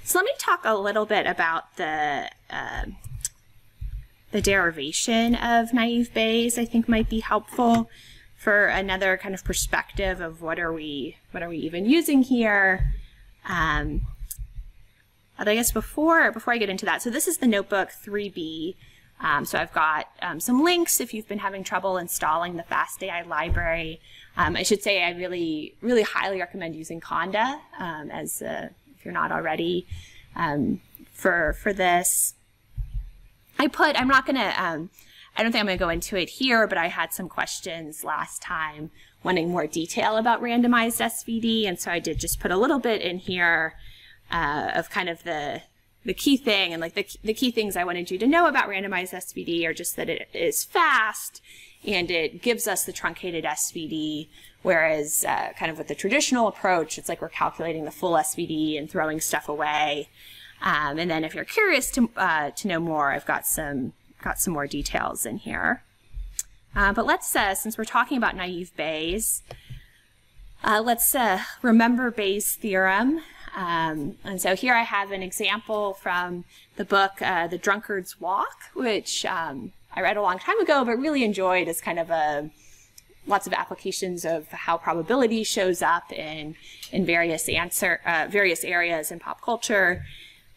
So let me talk a little bit about the derivation of naive Bayes. I think might be helpful for another kind of perspective of what are we even using here. But I guess before I get into that, so this is the notebook 3B. So I've got some links if you've been having trouble installing the FastAI library. I should say I really highly recommend using Conda if you're not already for this. I don't think I'm gonna go into it here, but I had some questions last time wanting more detail about randomized SVD, and so I did just put a little bit in here of kind of the key thing, and like the key things I wanted you to know about randomized SVD are just that it is fast and it gives us the truncated SVD, whereas kind of with the traditional approach, it's like we're calculating the full SVD and throwing stuff away. And then if you're curious to know more, I've got some more details in here. But let's since we're talking about naive Bayes, let's remember Bayes' theorem. And so here I have an example from the book The Drunkard's Walk, which I read a long time ago but really enjoyed as kind of lots of applications of how probability shows up in various areas in pop culture.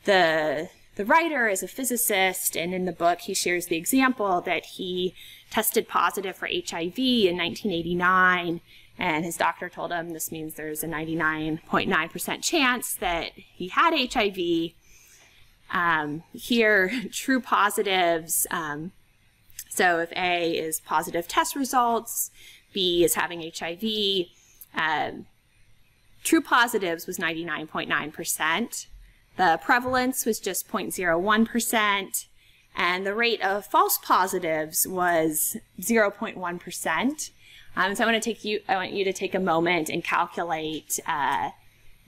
The writer is a physicist, and in the book he shares the example that he tested positive for HIV in 1989, and his doctor told him this means there's a 99.9% chance that he had HIV. Here, true positives, so if A is positive test results, B is having HIV, true positives was 99.9%. The prevalence was just 0.01%, and the rate of false positives was 0.1%. So I want you to take a moment and calculate,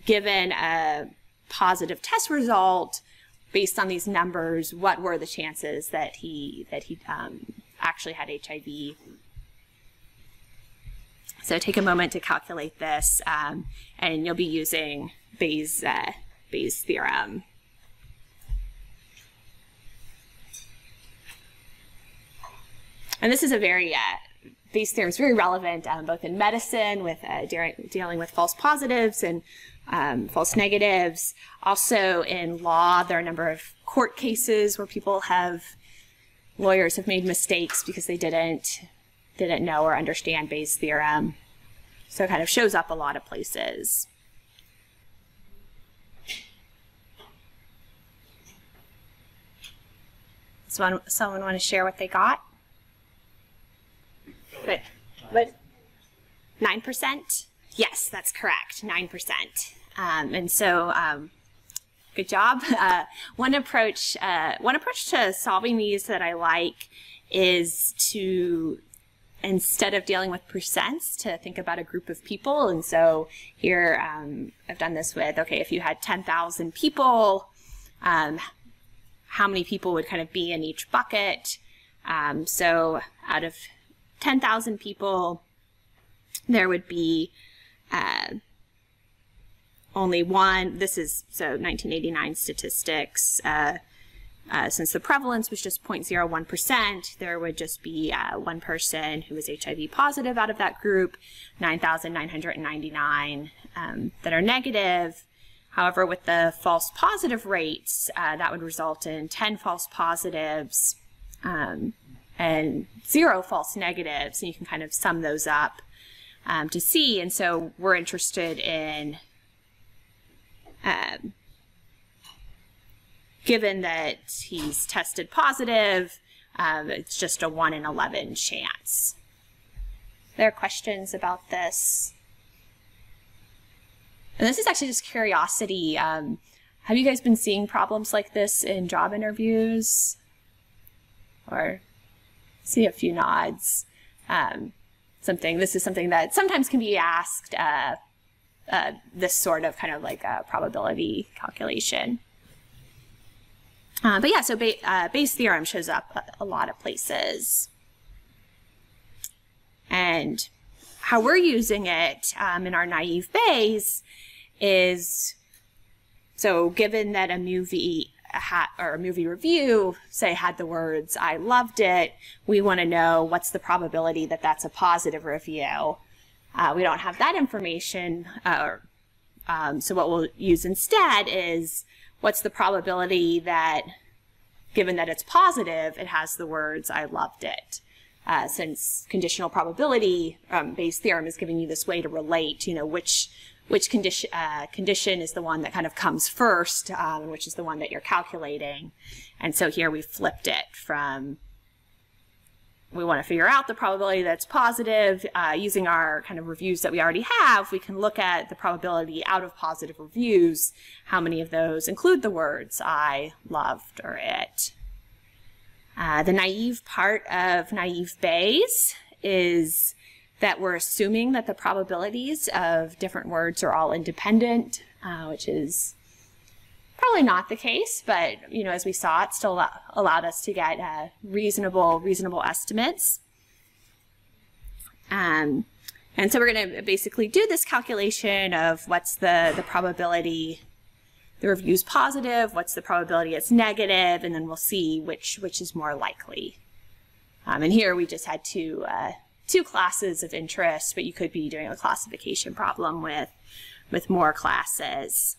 given a positive test result, based on these numbers, what were the chances that he actually had HIV. So take a moment to calculate this, and you'll be using Bayes' theorem. And this is a very, Bayes' theorem is very relevant both in medicine with dealing with false positives and false negatives. Also in law, there are a number of court cases where lawyers have made mistakes because they didn't know or understand Bayes' theorem. So it kind of shows up a lot of places. Someone want to share what they got? Good. What? 9%? Yes, that's correct. 9%. And so, good job. One approach to solving these that I like is to, instead of dealing with percents, to think about a group of people. And so here, I've done this with, okay, if you had 10,000 people, how many people would kind of be in each bucket? So out of 10,000 people, there would be only one. This is, so 1989 statistics. Since the prevalence was just 0.01%, there would just be one person who was HIV positive out of that group, 9,999 that are negative. However, with the false positive rates, that would result in 10 false positives and 0 false negatives, and you can kind of sum those up to see. And so we're interested in, given that he's tested positive, it's just a 1 in 11 chance. There are questions about this? And this is actually just curiosity. Have you guys been seeing problems like this in job interviews? Or see a few nods. This is something that sometimes can be asked, this sort of kind of like a probability calculation. But yeah, so Bayes' theorem shows up a lot of places. And how we're using it in our naive Bayes is So given that a movie or a movie review, say, had the words, "I loved it," we want to know what's the probability that that's a positive review. We don't have that information, so what we'll use instead is what's the probability that, given that it's positive, it has the words, "I loved it." Since conditional probability, Bayes' theorem is giving you this way to relate, which condition is the one that kind of comes first, which is the one that you're calculating. And so here we flipped it from, we want to figure out the probability that's positive. Using our kind of reviews that we already have, we can look at the probability out of positive reviews, how many of those include the words "I loved" or "it." The naive part of naive Bayes is that we're assuming that the probabilities of different words are all independent, which is probably not the case, but as we saw, it still allowed us to get reasonable estimates. And so we're going to basically do this calculation of what's the probability the review's positive, what's the probability it's negative, and then we'll see which is more likely. And here we just had two classes of interest, but you could be doing a classification problem with more classes.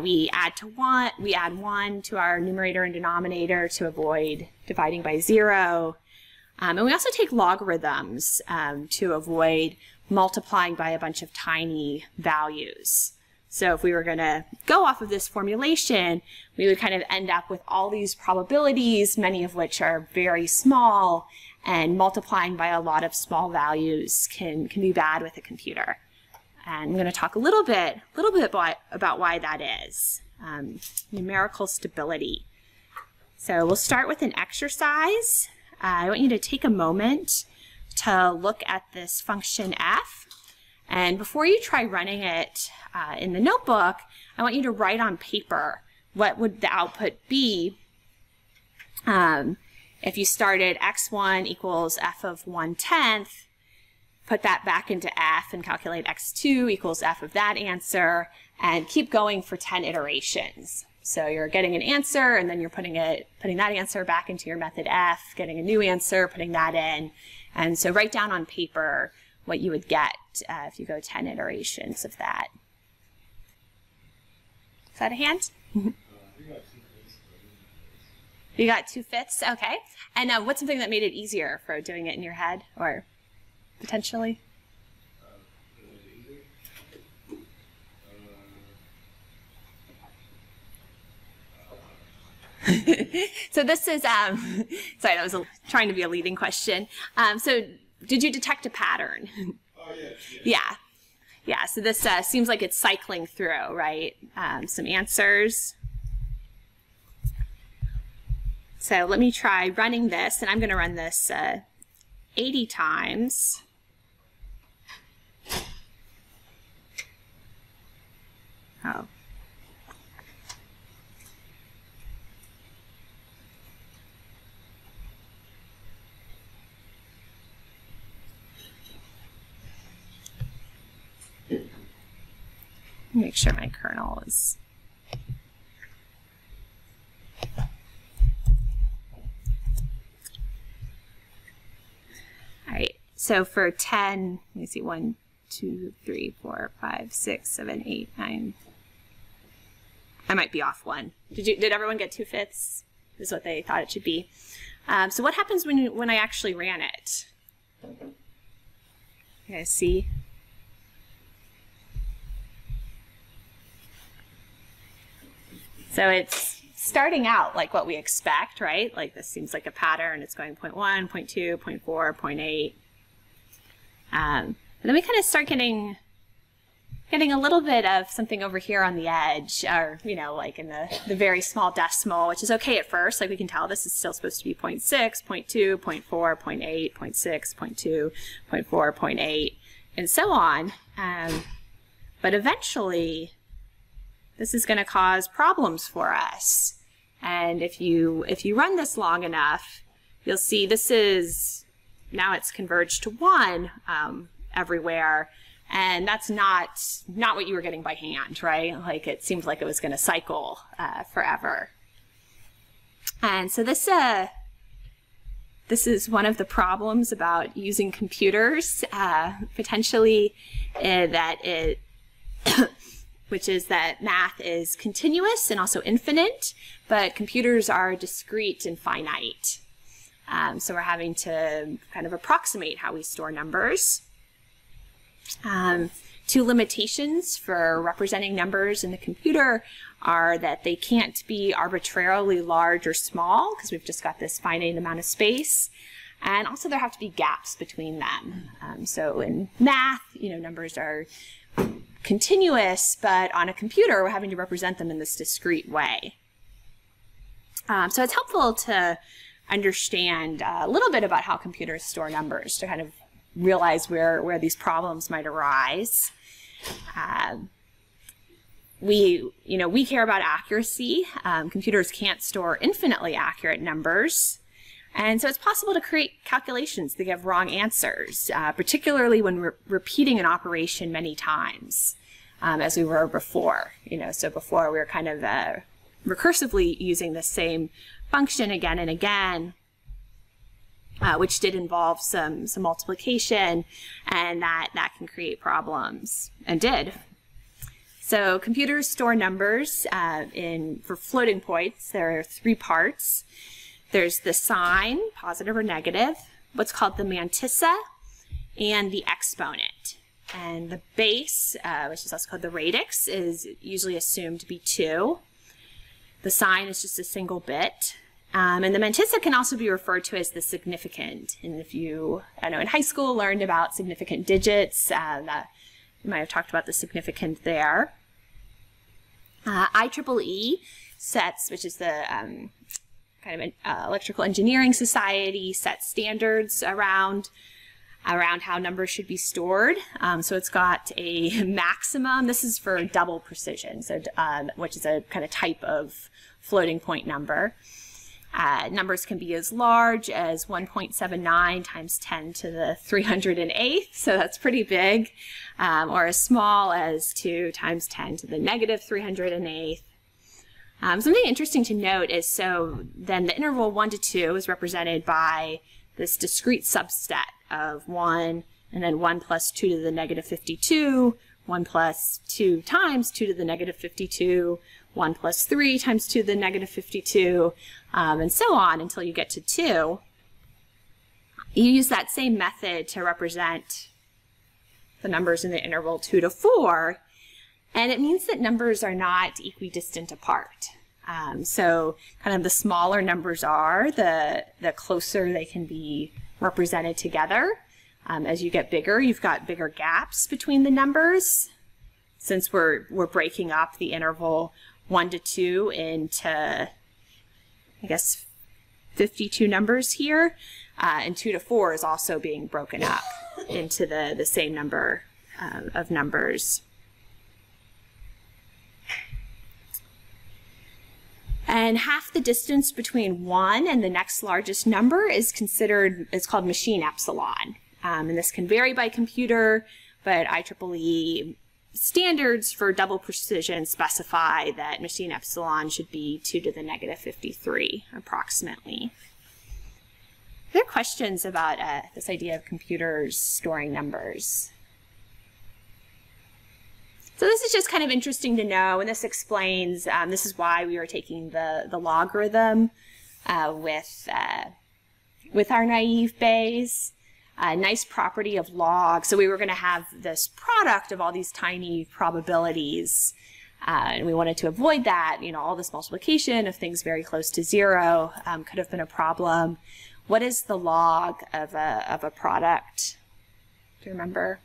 We add 1 to our numerator and denominator to avoid dividing by 0. And we also take logarithms to avoid multiplying by a bunch of tiny values. So if we were going to go off of this formulation, we would kind of end up with all these probabilities, many of which are very small, and multiplying by a lot of small values can be bad with a computer. And I'm going to talk a little bit about why that is. Numerical stability. So we'll start with an exercise. I want you to take a moment to look at this function f. And before you try running it in the notebook, I want you to write on paper what would the output be if you started x1 equals f of 1/10, put that back into f and calculate x2 equals f of that answer, and keep going for 10 iterations. So you're getting an answer, and then you're putting that answer back into your method f, getting a new answer, putting that in. And so write down on paper what you would get if you go 10 iterations of that. Is that a hand? You got 2/5? Okay. And what's something that made it easier for doing it in your head, or potentially? So this is, sorry, that was trying to be a leading question. So did you detect a pattern? Oh, yeah. Yeah, so this seems like it's cycling through, right? Some answers. So let me try running this, and I'm going to run this 80 times. Oh. Make sure my kernel is. All right, so for 10, let me see, 1, 2, 3, 4, 5, 6, 7, 8, 9. I might be off 1. Did everyone get 2/5? Is what they thought it should be. So what happens when I actually ran it? You guys see? So it's starting out like what we expect, right? Like this seems like a pattern. It's going 0.1, 0.2, 0.4, 0.8. And then we kind of start getting a little bit of something over here on the edge, or, like in the very small decimal, which is okay at first. Like we can tell this is still supposed to be 0.6, 0.2, 0.4, 0.8, 0.6, 0.2, 0.4, 0.8, and so on. But eventually, this is going to cause problems for us. And if you run this long enough, you'll see this is, now it's converged to 1 everywhere. And that's not what you were getting by hand, right? Like it seemed like it was going to cycle forever. And so this is one of the problems about using computers, potentially, which is that math is continuous and also infinite, but computers are discrete and finite. So we're having to kind of approximate how we store numbers. Two limitations for representing numbers in the computer are that they can't be arbitrarily large or small, because we've just got this finite amount of space, and also there have to be gaps between them. So in math, numbers are continuous, but on a computer we're having to represent them in this discrete way. So it's helpful to understand a little bit about how computers store numbers to kind of realize where these problems might arise. We care about accuracy. Computers can't store infinitely accurate numbers. And so it's possible to create calculations that give wrong answers, particularly when we're repeating an operation many times, as we were before. So before we were kind of recursively using the same function again and again, which did involve some multiplication, and that can create problems, and did. So computers store numbers for floating points. There are three parts. There's the sign, positive or negative, what's called the mantissa, and the exponent. And the base, which is also called the radix, is usually assumed to be 2. The sign is just a single bit. And the mantissa can also be referred to as the significand. And if you, in high school learned about significant digits, you might have talked about the significand there. IEEE sets, which is the kind of an electrical engineering society, sets standards around how numbers should be stored. So it's got a maximum. This is for double precision, so which is a kind of type of floating point number. Numbers can be as large as 1.79 times 10 to the 308th, so that's pretty big, or as small as 2 times 10 to the negative 308th. Something interesting to note is, so then the interval 1 to 2 is represented by this discrete subset of 1, and then 1 plus 2 to the negative 52, 1 plus 2 times 2 to the negative 52, 1 plus 3 times 2 to the negative 52, and so on until you get to 2. You use that same method to represent the numbers in the interval 2 to 4, and it means that numbers are not equidistant apart. So kind of the smaller numbers are, the closer they can be represented together. As you get bigger, you've got bigger gaps between the numbers. Since we're breaking up the interval 1 to 2 into, I guess, 52 numbers here, and 2 to 4 is also being broken up into the same number of numbers. And half the distance between 1 and the next largest number is called machine epsilon. And this can vary by computer, but IEEE standards for double precision specify that machine epsilon should be 2 to the negative 53, approximately. Are there questions about this idea of computers storing numbers? So this is just kind of interesting to know, and this explains, this is why we were taking the logarithm with our naive Bayes. Nice property of log. So we were going to have this product of all these tiny probabilities, and we wanted to avoid that. All this multiplication of things very close to 0 could have been a problem. What is the log of a product? Do you remember?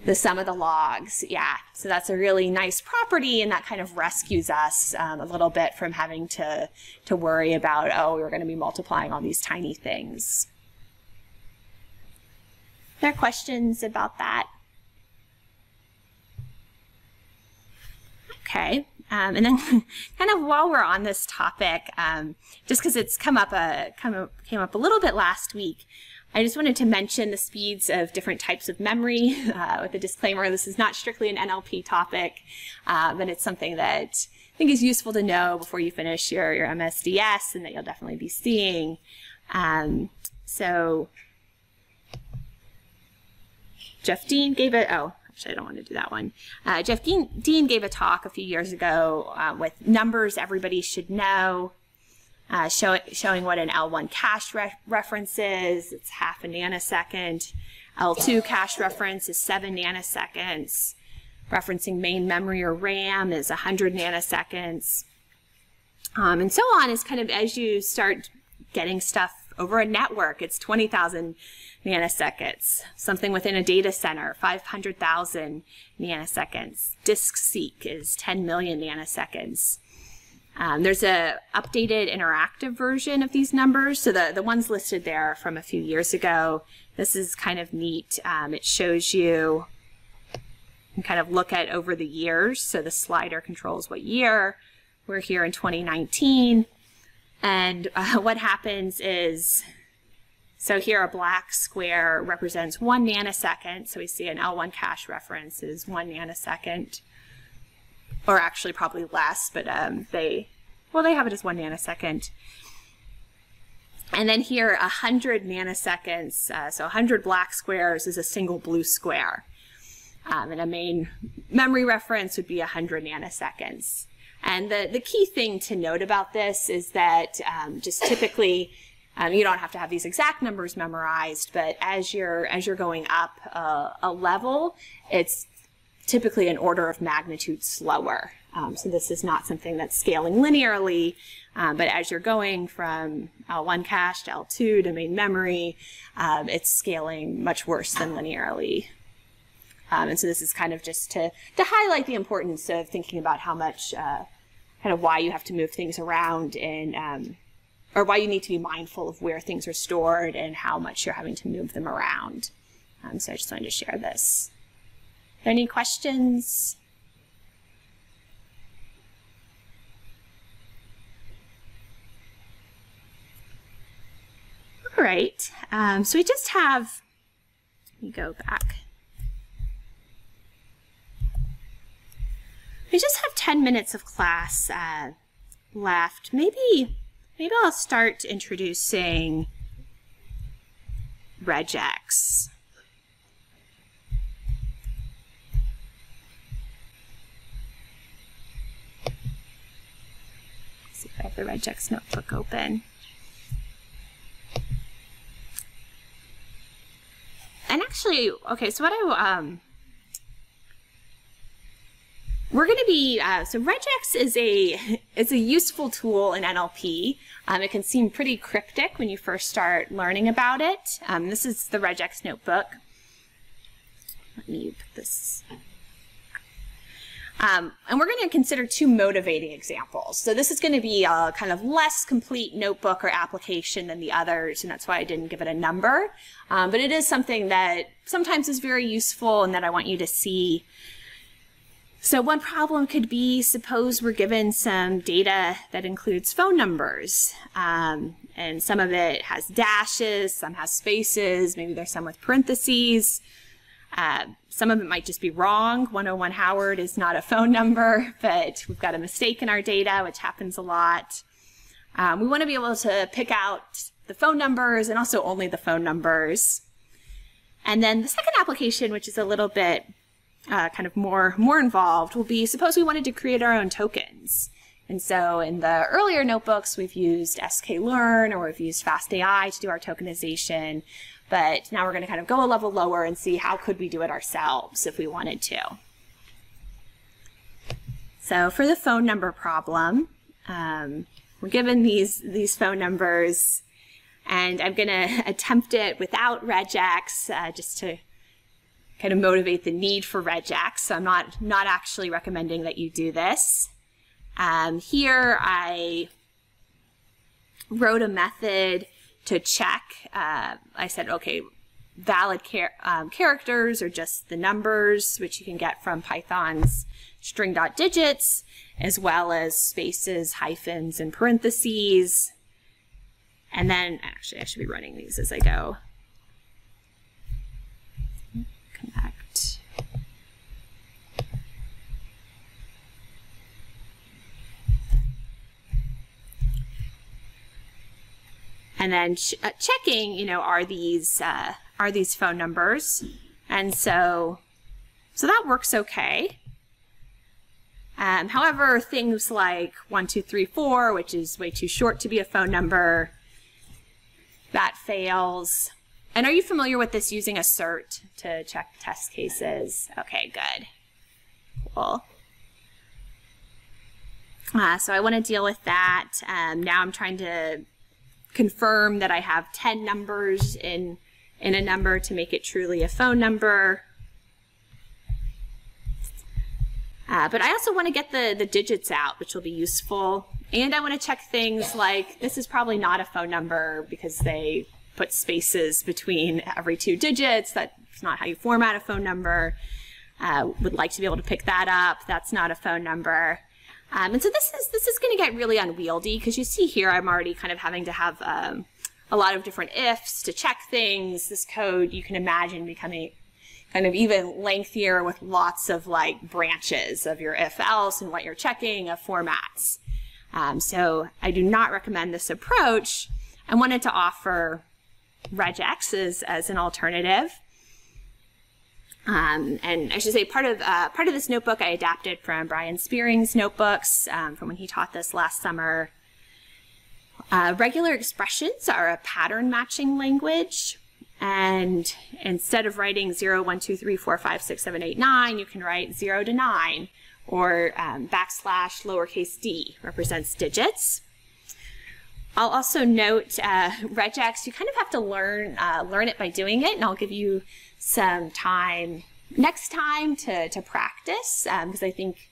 The sum of the logs, yeah. So that's a really nice property, and that kind of rescues us a little bit from having to worry about, oh, we're going to be multiplying all these tiny things. Are there questions about that? Okay, and then kind of while we're on this topic, just because it's came up a little bit last week, I just wanted to mention the speeds of different types of memory with a disclaimer. This is not strictly an NLP topic, but it's something that I think is useful to know before you finish your MSDS, and that you'll definitely be seeing. So Jeff Dean gave it, oh, actually I don't want to do that one. Jeff Dean gave a talk a few years ago with numbers everybody should know. Showing what an L1 cache reference is. It's half a nanosecond. L2 cache reference is 7 nanoseconds. Referencing main memory or RAM is 100 nanoseconds. And so on is kind of as you start getting stuff over a network, it's 20,000 nanoseconds. Something within a data center, 500,000 nanoseconds. Disk seek is 10 million nanoseconds. There's a updated interactive version of these numbers. So the ones listed there are from a few years ago. This is kind of neat. It shows you can kind of look at over the years. So the slider controls what year. We're here in 2019. And what happens is, so here a black square represents 1 nanosecond. So we see an L1 cache reference is 1 nanosecond. Or actually probably less, but they have it as 1 nanosecond. And then here 100 nanoseconds, so 100 black squares is a single blue square. And a main memory reference would be 100 nanoseconds. And the key thing to note about this is that just typically, you don't have to have these exact numbers memorized, but as you're going up a level, it's typically an order of magnitude slower. So this is not something that's scaling linearly, but as you're going from L1 cache to L2 to main memory, it's scaling much worse than linearly. And so this is kind of just to highlight the importance of thinking about how much, kind of why you have to move things around and, or why you need to be mindful of where things are stored and how much you're having to move them around. So I just wanted to share this. Are there any questions? All right, so we just have, let me go back. We just have 10 minutes of class left. Maybe I'll start introducing regex. See if I have the Regex Notebook open. And actually, okay, so what we're going to be, so regex is a useful tool in NLP. It can seem pretty cryptic when you first start learning about it. This is the Regex Notebook. Let me put this. And we're going to consider 2 motivating examples. So this is going to be a kind of less complete notebook or application than the others, and that's why I didn't give it a number. But it is something that sometimes is very useful and that I want you to see. So one problem could be, suppose we're given some data that includes phone numbers, and some of it has dashes, some has spaces, maybe there's some with parentheses. Some of it might just be wrong. 101 Howard is not a phone number, but we've got a mistake in our data, which happens a lot. We want to be able to pick out the phone numbers and also only the phone numbers. And then the second application, which is a little bit kind of more involved, will be, suppose we wanted to create our own tokens. And so in the earlier notebooks, we've used sklearn or we've used FastAI to do our tokenization. But now we're going to kind of go a level lower and see how could we do it ourselves if we wanted to. So for the phone number problem, we're given these phone numbers, and I'm going to attempt it without regex just to kind of motivate the need for regex. So I'm not actually recommending that you do this. Here I wrote a method to check. I said, okay, valid characters are just the numbers, which you can get from Python's string.digits, as well as spaces, hyphens, and parentheses. And then, actually, I should be running these as I go. And then checking, you know, are these phone numbers? And so that works okay. However, things like 1, 2, 3, 4, which is way too short to be a phone number, that fails. And are you familiar with this, using assert to check test cases? Okay, good. Cool. So I want to deal with that. Now I'm trying to confirm that I have 10 numbers in a number to make it truly a phone number. But I also want to get the digits out, which will be useful. And I want to check things like, this is probably not a phone number because they put spaces between every 2 digits. That's not how you format a phone number. Would like to be able to pick that up. That's not a phone number. And so this is going to get really unwieldy, because you see here I'm already kind of having to have a lot of different ifs to check things. This code, you can imagine, becoming kind of even lengthier with lots of like branches of your if-else and what you're checking of formats. So I do not recommend this approach. I wanted to offer Regex as an alternative. And I should say part of this notebook I adapted from Brian Spearing's notebooks from when he taught this last summer. Regular expressions are a pattern matching language. And instead of writing 0, 1, 2, 3, 4, 5, 6, 7, 8, 9, you can write 0 to 9, or backslash lowercase d represents digits. I'll also note Regex, you kind of have to learn it by doing it, and I'll give you some time next time to practice, because I think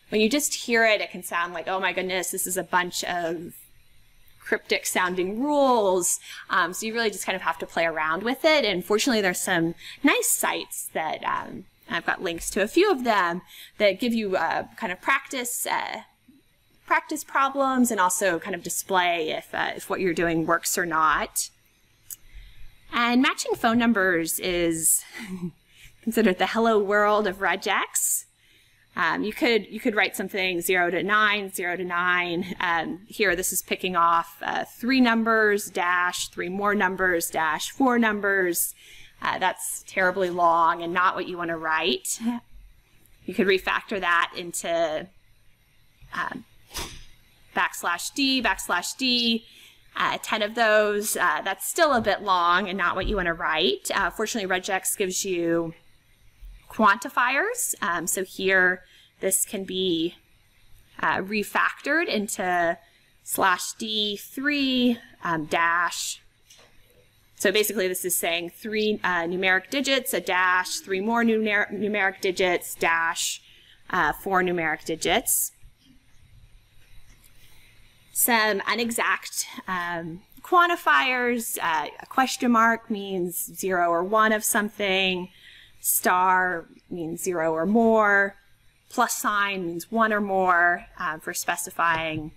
when you just hear it, it can sound like, oh my goodness, this is a bunch of cryptic sounding rules. So you really just kind of have to play around with it. And fortunately, there's some nice sites that I've got links to a few of them that give you kind of practice problems, and also kind of display if what you're doing works or not. And matching phone numbers is considered the hello world of Regex. You could write something 0 to 9, 0 to 9. Here, this is picking off 3 numbers, dash, 3 more numbers, dash, 4 numbers. That's terribly long and not what you want to write. You could refactor that into backslash d, 10 of those. That's still a bit long and not what you want to write. Fortunately, Regex gives you quantifiers. So here, this can be refactored into /d3 dash. So basically, this is saying 3 numeric digits, a dash, 3 more numeric digits, dash, 4 numeric digits. Some unexact quantifiers. A question mark means 0 or 1 of something. Star means 0 or more. Plus sign means 1 or more for specifying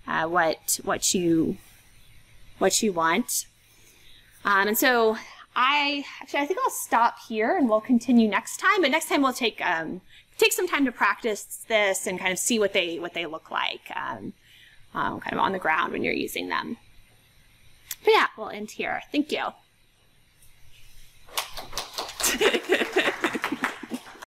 what you want. And so I think I'll stop here and we'll continue next time. But next time we'll take some time to practice this and kind of see what they look like, kind of on the ground when you're using them. But yeah, we'll end here. Thank you.